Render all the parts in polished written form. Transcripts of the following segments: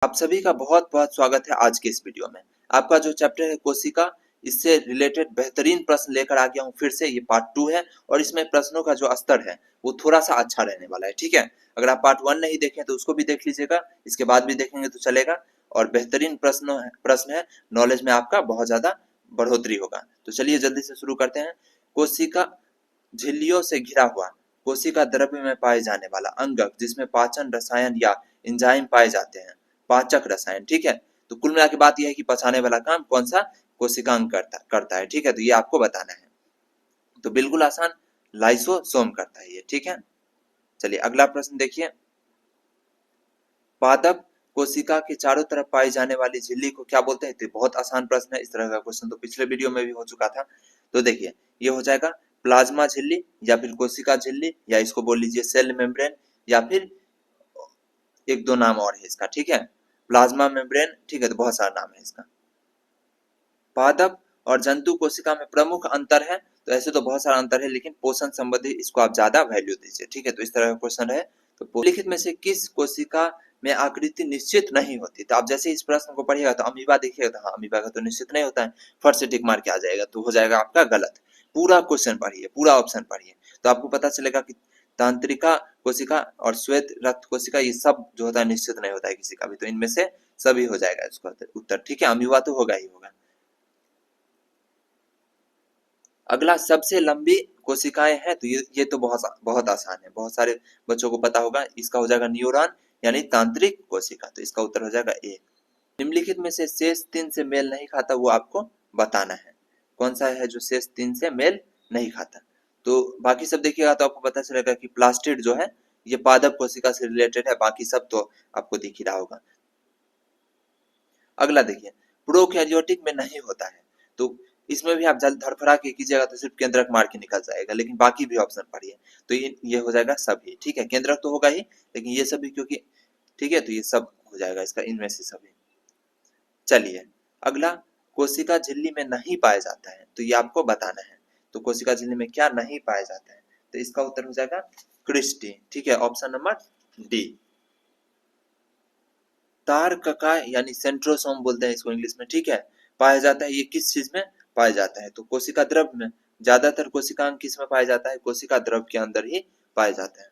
आप सभी का बहुत बहुत स्वागत है आज के इस वीडियो में। आपका जो चैप्टर है कोशिका, इससे रिलेटेड बेहतरीन प्रश्न लेकर आ गया हूँ फिर से। ये पार्ट 2 है और इसमें प्रश्नों का जो स्तर है वो थोड़ा सा अच्छा रहने वाला है, ठीक है। अगर आप पार्ट 1 नहीं देखें तो उसको भी देख लीजिएगा, इसके बाद भी देखेंगे तो चलेगा। और बेहतरीन प्रश्न है, नॉलेज में आपका बहुत ज्यादा बढ़ोतरी होगा। तो चलिए जल्दी से शुरू करते हैं। कोशिका झिल्लियों से घिरा हुआ कोशिका द्रव्य में पाए जाने वाला अंगक जिसमें पाचन रसायन या एंजाइम पाए जाते हैं, पाचक रसायन, ठीक है। तो कुल मिला के बात यह है कि पचाने वाला काम कौन सा कोशिकांग करता है, ठीक है। तो ये आपको बताना है। तो बिल्कुल आसान, लाइसोसोम करता है ये, ठीक है। चलिए अगला प्रश्न देखिए। पादप कोशिका के चारों तरफ पाई जाने वाली झिल्ली को क्या बोलते हैं? तो बहुत आसान प्रश्न है। इस तरह का क्वेश्चन तो पिछले वीडियो में भी हो चुका था। तो देखिए ये हो जाएगा प्लाज्मा झिल्ली या फिर कोशिका झिल्ली, या इसको बोल लीजिए सेल मेम्ब्रेन, या फिर एक दो नाम और है इसका, ठीक है। प्लाज्मा मेम्ब्रेन, ठीक है। तो बहुत सारा नाम है इसका। पादप और जंतु कोशिका में प्रमुख अंतर है, तो ऐसे तो बहुत सारा अंतर है, लेकिन पोषण संबंधी इसको आप ज्यादा वैल्यू दीजिए, ठीक है। तो इस तरह का क्वेश्चन है। तो लिखित में से किस कोशिका में आकृति निश्चित नहीं होती? तो आप जैसे इस प्रश्न को पढ़िएगा तो अमीबा देखिएगा तो हाँ, अमीबा का तो निश्चित नहीं होता है, फट से टिक मार के आ जाएगा, तो हो जाएगा आपका गलत। पूरा क्वेश्चन पढ़िए, पूरा ऑप्शन पढ़िए, तो आपको पता चलेगा कि तांत्रिका कोशिका और श्वेत रक्त कोशिका ये सब जो होता है निश्चित नहीं होता है किसी का भी, तो इनमें से सभी हो जाएगा इसका उत्तर, ठीक है। अमीबा तो होगा ही होगा। अगला सबसे लंबी कोशिकाएं हैं, तो ये तो बहुत बहुत आसान है, बहुत सारे बच्चों को पता होगा। इसका हो जाएगा न्यूरॉन यानी तांत्रिक कोशिका, तो इसका उत्तर हो जाएगा ए। निम्नलिखित में से शेष 3 से मेल नहीं खाता, वो आपको बताना है। कौन सा है जो शेष 3 से मेल नहीं खाता? तो बाकी सब देखिएगा तो आपको पता चलेगा कि प्लास्टिड जो है ये पादप कोशिका से रिलेटेड है, बाकी सब तो आपको दिख ही रहा होगा। अगला देखिए, प्रोकैरियोटिक में नहीं होता है, तो इसमें भी आप जल्द धड़फड़ा के कीजिएगा तो सिर्फ केंद्रक मार के निकल जाएगा, लेकिन बाकी भी ऑप्शन पढ़िए। तो ये हो जाएगा सभी, ठीक है। केंद्रक तो होगा ही, लेकिन ये सभी क्योंकि, ठीक है, तो ये सब हो जाएगा इसका, इनमें से सभी। चलिए अगला, कोशिका झिल्ली में नहीं पाया जाता है, तो ये आपको बताना है। तो कोशिका झिल्ली में क्या नहीं पाया जाता है? तो इसका उत्तर हो जाएगा क्रिस्टी, ठीक है, ऑप्शन नंबर डी। तारककाय यानी सेंट्रोसोम बोलते हैं इसको इंग्लिश में, ठीक है। पाया जाता है, ये किस चीज में पाया जाता है? तो कोशिका द्रव्य में। ज्यादातर कोशिकांग किस में पाया जाता है? कोशिका द्रव्य के अंदर ही पाया जाता है।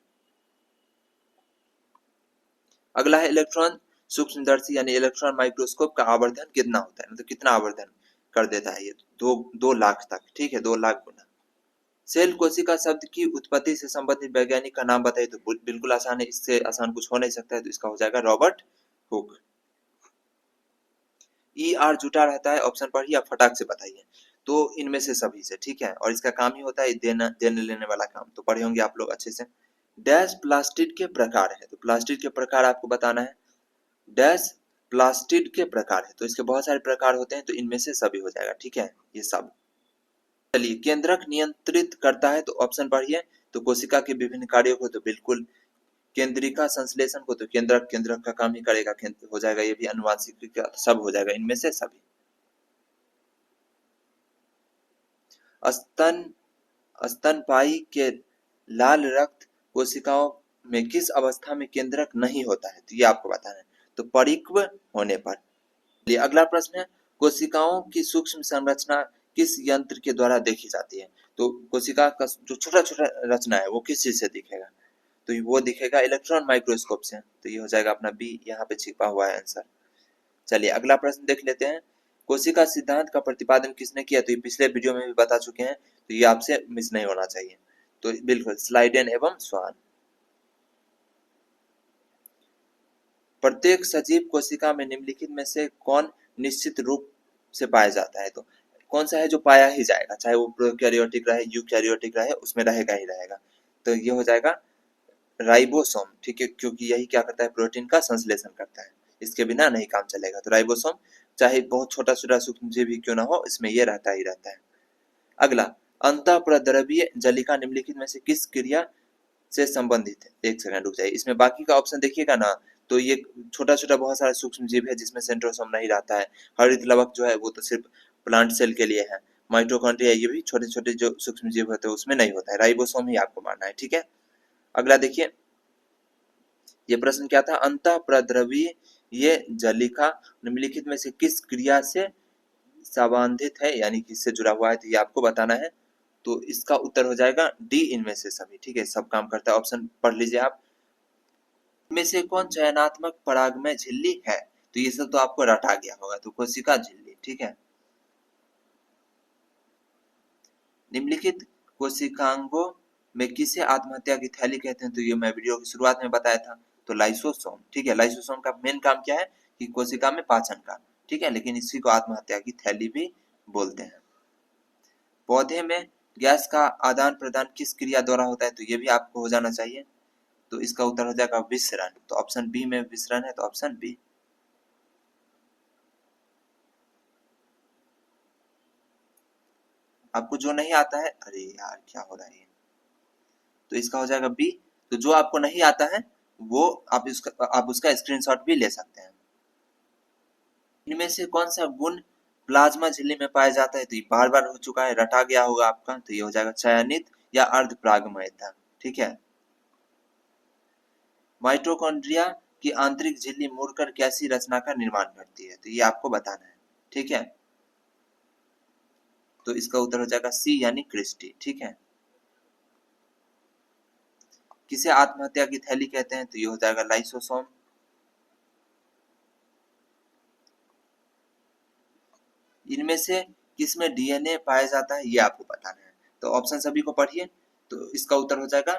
अगला है इलेक्ट्रॉन सूक्ष्मदर्शी यानी इलेक्ट्रॉन माइक्रोस्कोप का आवर्धन कितना होता है? मतलब कितना आवर्धन कर देता है ये? 2 लाख तक, ठीक है, 2 लाख गुना। सेल कोशिका शब्द की उत्पत्ति से संबंधित वैज्ञानिक का नाम बताइए। तो बिल्कुल आसान है, इससे आसान कुछ हो नहीं सकता है, तो इसका हो जाएगा रॉबर्ट हुक। ई आर जुटा रहता है, ऑप्शन पढ़िए, आप फटाक से बताइए। तो इनमें से सभी से, ठीक है, और इसका काम ही होता है देना देने लेने वाला काम, तो पढ़े होंगे आप लोग अच्छे से। डैश प्लास्टिड के प्रकार है, तो प्लास्टिड के प्रकार आपको बताना है। डैश प्लास्टिड के प्रकार है, तो इसके बहुत सारे प्रकार होते हैं, तो इनमें से सभी हो जाएगा, ठीक है, ये सब। चलिए केंद्रक नियंत्रित करता है, तो ऑप्शन पढ़िए। तो कोशिका के विभिन्न कार्यों को तो बिल्कुल, केंद्रिका संश्लेषण को तो केंद्रक केंद्रक का काम ही करेगा, हो जाएगा ये भी। अनुवांशिक सब हो जाएगा, इनमें से सभी। स्तन स्तनपायी के लाल रक्त कोशिकाओं में किस अवस्था में केंद्रक नहीं होता है? तो ये आपको बताना है। तो परिक्व होने पर। चलिए अगला प्रश्न है, कोशिकाओं की सूक्ष्म संरचना किस यंत्र के द्वारा देखी जाती है? तो कोशिका का जो छोटा छोटा रचना है वो किस चीज से दिखेगा? तो वो दिखेगा इलेक्ट्रॉन माइक्रोस्कोप से, तो ये हो जाएगा अपना बी, यहाँ पे छिपा हुआ है आंसर। चलिए अगला प्रश्न देख लेते हैं। कोशिका सिद्धांत का प्रतिपादन किसने किया? तो ये पिछले वीडियो में भी बता चुके हैं, तो ये आपसे मिस नहीं होना चाहिए। तो बिल्कुल स्लाइडेन एवं स्वान। प्रत्येक सजीव कोशिका में निम्नलिखित में से कौन निश्चित रूप से पाया जाता है? तो कौन सा है जो पाया ही जाएगा, चाहे वो प्रोकैरियोटिक रहे यूकैरियोटिक रहे, उसमें रहेगा ही रहेगा। तो ये हो जाएगा राइबोसोम, ठीक है, क्योंकि यही क्या करता है, प्रोटीन का संश्लेषण करता है, इसके बिना नहीं काम चलेगा। तो राइबोसोम चाहे बहुत छोटा छोटा सूक्ष्म जीव भी क्यों ना हो, इसमें ये रहता ही रहता है। अगला, अंतःप्रद्रवीय जलिका निम्नलिखित में से किस क्रिया से संबंधित है? एक सेकंड रुक जाइए, इसमें बाकी का ऑप्शन देखिएगा ना, तो ये छोटा छोटा बहुत सारा सूक्ष्म जीव है जिसमें सेंट्रोसोम नहीं रहता है। हरित लवक जो है वो तो सिर्फ प्लांट सेल के लिए है। माइटोकॉन्ड्रिया ये भी छोटे छोटे जो सूक्ष्म जीव होते हैं उसमें नहीं होता है, राइबोसोम ही आपको मानना है, ठीक है। अगला देखिए, ये प्रश्न क्या था, अंतःप्रद्रवीय ये जलिका निम्नलिखित में से किस क्रिया से संबंधित है, यानी किससे जुड़ा हुआ है, तो ये आपको बताना है। तो इसका उत्तर हो जाएगा डी, इनमें से सभी। ठीक है, सब काम करता है। ऑप्शन पढ़ लीजिए आप। इनमें से कौन चयनात्मक परागमय झिल्ली है, तो ये सब तो आपको रटा गया होगा, तो कोशिका झिल्ली। ठीक है, निम्नलिखित कोशिकांगों में किसे आत्महत्या की थैली कहते हैं, तो ये मैं वीडियो की शुरुआत में बताया था, तो लाइसोसोम। ठीक है, लाइसोसोम का मेन काम क्या है कि कोशिका में पाचन का। ठीक है, लेकिन इसी को आत्महत्या की थैली भी बोलते हैं। पौधे में गैस का आदान प्रदान किस क्रिया द्वारा होता है, तो ये भी आपको हो जाना चाहिए। तो इसका उत्तर हो जाएगा विसरण। तो ऑप्शन बी में विसरण है, तो ऑप्शन बी। आपको जो नहीं आता है, अरे यार क्या हो रहा है, तो इसका हो जाएगा बी। तो जो आपको नहीं आता है वो आप उसका स्क्रीनशॉट भी ले सकते हैं। इनमें से कौन सा गुण प्लाज्मा झिल्ली में पाया जाता है, तो ये बार बार हो चुका है, रटा गया होगा आपका, तो ये हो जाएगा चयनित या अर्ध परागमयता। ठीक है, माइटोकॉन्ड्रिया की आंतरिक झिल्ली मुड़कर कैसी रचना का निर्माण करती है, तो ये आपको बताना है। ठीक है, तो इसका उत्तर हो जाएगा सी, यानी क्रिस्टी। ठीक है, किसे आत्महत्या की थैली कहते हैं, तो ये हो जाएगा लाइसोसोम। इनमें से किसमें डीएनए पाया जाता है, ये आपको बताना है। तो ऑप्शन सभी को पढ़िए। तो इसका उत्तर हो जाएगा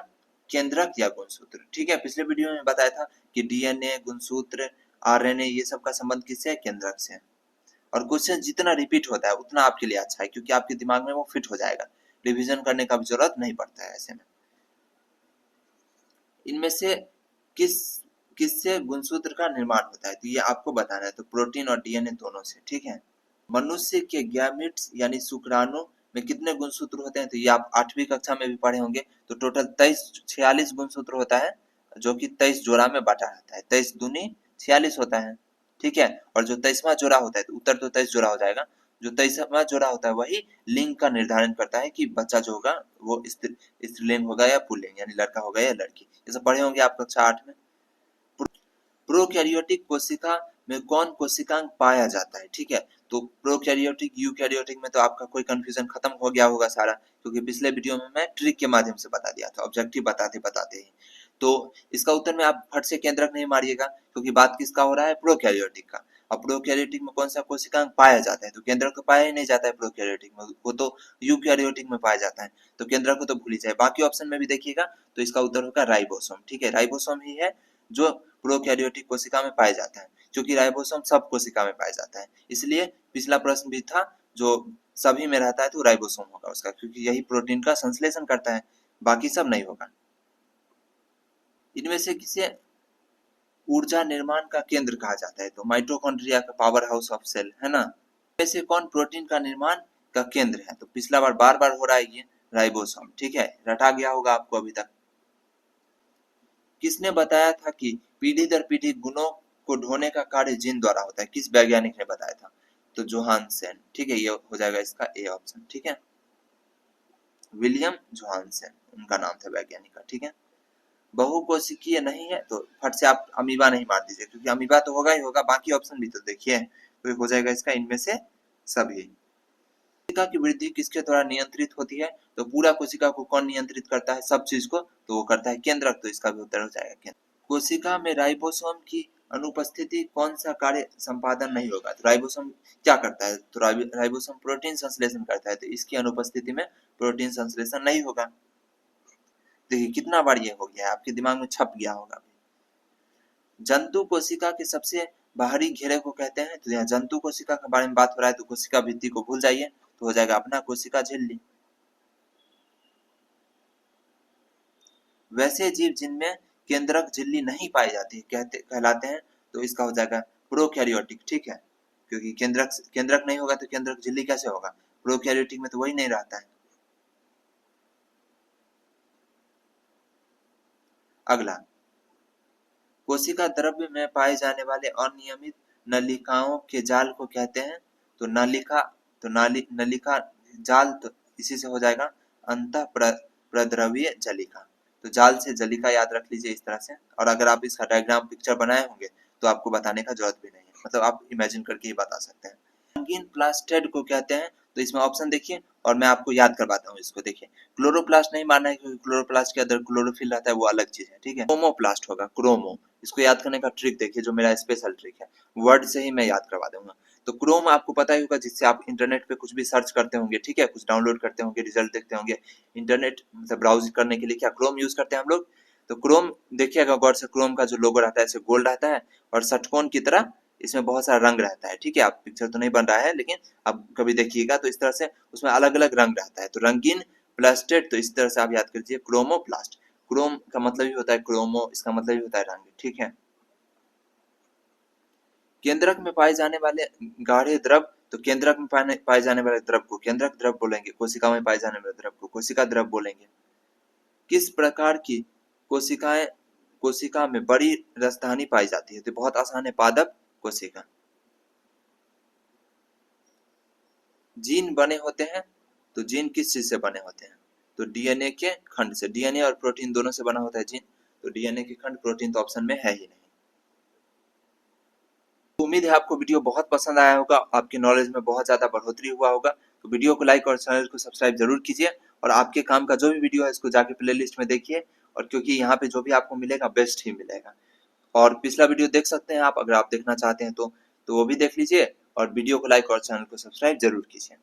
केंद्रक या गुणसूत्र। ठीक है, पिछले वीडियो में बताया था कि डीएनए, गुणसूत्र, आरएनए, ये सब का संबंध किससे है, केंद्रक से। और क्वेश्चन जितना रिपीट होता है उतना आपके लिए अच्छा है, क्योंकि आपके दिमाग में वो फिट हो जाएगा, रिवीजन करने का भी जरूरत नहीं पड़ता है ऐसे में। इनमें से किस किससे गुणसूत्र का निर्माण होता है, तो ये आपको बताना है। तो प्रोटीन और डीएनए दोनों से। ठीक है, मनुष्य के गैमेट्स यानी शुक्राणु में कितने गुणसूत्र होते हैं, तो ये आप 8वीं कक्षा में भी पढ़े होंगे। तो टोटल 46 गुणसूत्र होता है, जो कि 23 जोड़ा में बांटा रहता है। 23 दूनी 46 होता है। ठीक है, और जो 23वां जोड़ा होता है, तो उत्तर तो 23 जोड़ा हो जाएगा। जो 23वां जोड़ा होता है वही लिंग का निर्धारण करता है कि बच्चा जो होगा वो स्त्रीलिंग होगा या पुल्लिंग, यानी लड़का होगा या लड़की। ये सब पढ़े होंगे आप कक्षा 8 में। प्रोकैरियोटिक कोशिका में कौन कोशिकांग पाया जाता है। ठीक है, तो प्रोकैरियोटिक, यूकैरियोटिक में तो आपका कोई कंफ्यूजन खत्म हो गया होगा सारा, क्योंकि पिछले वीडियो में मैं ट्रिक के माध्यम से बता दिया था, ऑब्जेक्टिव बताते बताते ही। तो इसका उत्तर में आप फट से केंद्रक नहीं मारिएगा, क्योंकि बात किसका हो रहा है, प्रोकैरियोटिक का। अब प्रोकैरियोटिक में कौन सा कोशिकांग पाया जाता है, तो केंद्रक तो पाया ही नहीं जाता है प्रोकैरियोटिक में, वो तो यूकैरियोटिक में पाया जाता है। तो केंद्रक को तो भूल ही जाए। बाकी ऑप्शन में भी देखिएगा, तो इसका उत्तर होगा राइबोसोम। ठीक है, राइबोसोम ही है जो प्रोकैरियोटिक कोशिका में पाया जाता है, क्योंकि राइबोसोम सब कोशिका में पाया जाता है। इसलिए पिछला प्रश्न भी था जो सभी में रहता है, तो राइबोसोम होगा उसका, क्योंकि यही प्रोटीन का संश्लेषण करता है, बाकी सब नहीं होगा। इनमें से किसे ऊर्जा निर्माण का केंद्र कहा जाता है, तो माइटोकॉन्ड्रिया का पावर हाउस ऑफ सेल है ना। ऐसे कौन प्रोटीन का निर्माण का केंद्र है, तो पिछला बार बार हो रहा है ये राइबोसोम। ठीक है, रटा गया होगा आपको अभी तक। किसने बताया था कि पीढ़ी दर पीढ़ी गुणों को ढोने का कार्य जीन द्वारा होता है, किस वैज्ञानिक ने बताया था, तो जोहानसेन। ठीक है, ये हो जाएगा इसका ए ऑप्शन। ठीक है, विलियम जोहानसेन उनका नाम था वैज्ञानिक का। ठीक है, बहुकोशिकीय नहीं है, तो फट से आप अमीबा नहीं मार दीजिए, क्योंकि अमीबा तो होगा ही होगा, बाकी ऑप्शन भी तो देखिए। तो हो जाएगा इसका इनमें से सभी। कोशिका की वृद्धि किसके द्वारा नियंत्रित होती है, तो पूरा कोशिका को कौन नियंत्रित करता है, सब चीज को, तो वो करता है केंद्रक। तो इसका भी उत्तर हो जाएगा केंद्र। कोशिका में राइबोसोम की अनुपस्थिति कौन सा कार्य संपादन नहीं होगा, तो राइबोसोम क्या करता है, तो राइबोसोम प्रोटीन संश्लेषण करता है, तो इसकी अनुपस्थिति में प्रोटीन संश्लेषण नहीं होगा। देखिए कितना बार ये हो गया है, आपके दिमाग में छप गया होगा। जंतु कोशिका के सबसे बाहरी घेरे को कहते हैं, तो यहाँ जंतु कोशिका के बारे में बात हो रहा है, तो कोशिका भित्ति को भूल जाइए, तो हो जाएगा अपना कोशिका झिल्ली। वैसे जीव जिनमें केंद्रक झिल्ली नहीं पाई जाती कहलाते हैं, तो इसका हो जाएगा प्रोकैरियोटिक। ठीक है, क्योंकि केंद्रक केंद्रक नहीं होगा तो केंद्रक झिल्ली कैसे होगा, प्रोकैरियोटिक में तो वही नहीं रहता है। अगला, कोशिका द्रव्य में पाए जाने वाले अनियमित नलिकाओं के जाल को कहते हैं, तो नलिका, तो नलिका जाल, तो इसी से हो जाएगा अंत प्रद्रव्य जलिका। तो जाल से जलिका याद रख लीजिए इस तरह से। और अगर आप इसका डायग्राम पिक्चर बनाए होंगे तो आपको बताने का जरूरत भी नहीं है, मतलब आप इमेजिन करके ही बता सकते हैं। रंगीन प्लास्टेड को कहते हैं, तो इसमें ऑप्शन देखिए और मैं आपको याद करवाता हूँ इसको। देखिए क्लोरोप्लास्ट नहीं मानना है क्योंकि क्लोरोप्लास्ट के अंदर क्लोरोफिल रहता है, वो अलग चीज है, ठीक है। क्रोमोप्लास्ट होगा, क्रोमो। इसको याद करने का ट्रिक देखिए, जो मेरा स्पेशल ट्रिक है, वर्ड से ही मैं याद करवा दूंगा। तो क्रोम आपको पता ही होगा, जिससे आप इंटरनेट पे कुछ भी सर्च करते होंगे, ठीक है, कुछ डाउनलोड करते होंगे, रिजल्ट देखते होंगे। इंटरनेट मतलब ब्राउज करने के लिए क्या क्रोम यूज करते हैं हम लोग। तो क्रोम देखिएगा गौर से, क्रोम का जो लोगो रहता है ऐसे गोल रहता है और षटकोण की तरह इसमें बहुत सारा रंग रहता है, ठीक है। आप पिक्चर तो नहीं बन रहा है, लेकिन आप कभी देखिएगा तो इस तरह से उसमें अलग अलग रंग रहता है। तो रंगीन प्लास्टेड, तो इस तरह से आप याद कीजिए, क्रोमोप्लास्ट। क्रोम का मतलब ही होता है क्रोमो, इसका मतलब ही होता है रंग, ठीक है। केंद्रक में पाए जाने वाले गाढ़े द्रव, तो केंद्रक में पाए जाने वाले द्रव को केंद्रक द्रव बोलेंगे, कोशिका में पाए जाने वाले द्रव को कोशिका द्रव बोलेंगे। किस प्रकार की कोशिकाएं कोशिका में बड़ी राजधानी पाई जाती है, तो बहुत आसान है, पादप कोशिका। जीन बने होते हैं, तो जीन किस चीज से बने होते हैं, तो डीएनए के खंड से। डीएनए और प्रोटीन दोनों से बना होता है जीन, तो डीएनए के खंड, प्रोटीन तो ऑप्शन में है ही नहीं। तो उम्मीद है आपको वीडियो बहुत पसंद आया होगा, आपकी नॉलेज में बहुत ज्यादा बढ़ोतरी हुआ होगा। तो वीडियो को लाइक और चैनल को सब्सक्राइब जरूर कीजिए, और आपके काम का जो भी वीडियो है इसको जाके प्लेलिस्ट में देखिए, और क्योंकि यहाँ पे जो भी आपको मिलेगा बेस्ट ही मिलेगा। और पिछला वीडियो देख सकते हैं आप, अगर आप देखना चाहते हैं तो वो भी देख लीजिए, और वीडियो को लाइक और चैनल को सब्सक्राइब जरूर कीजिए।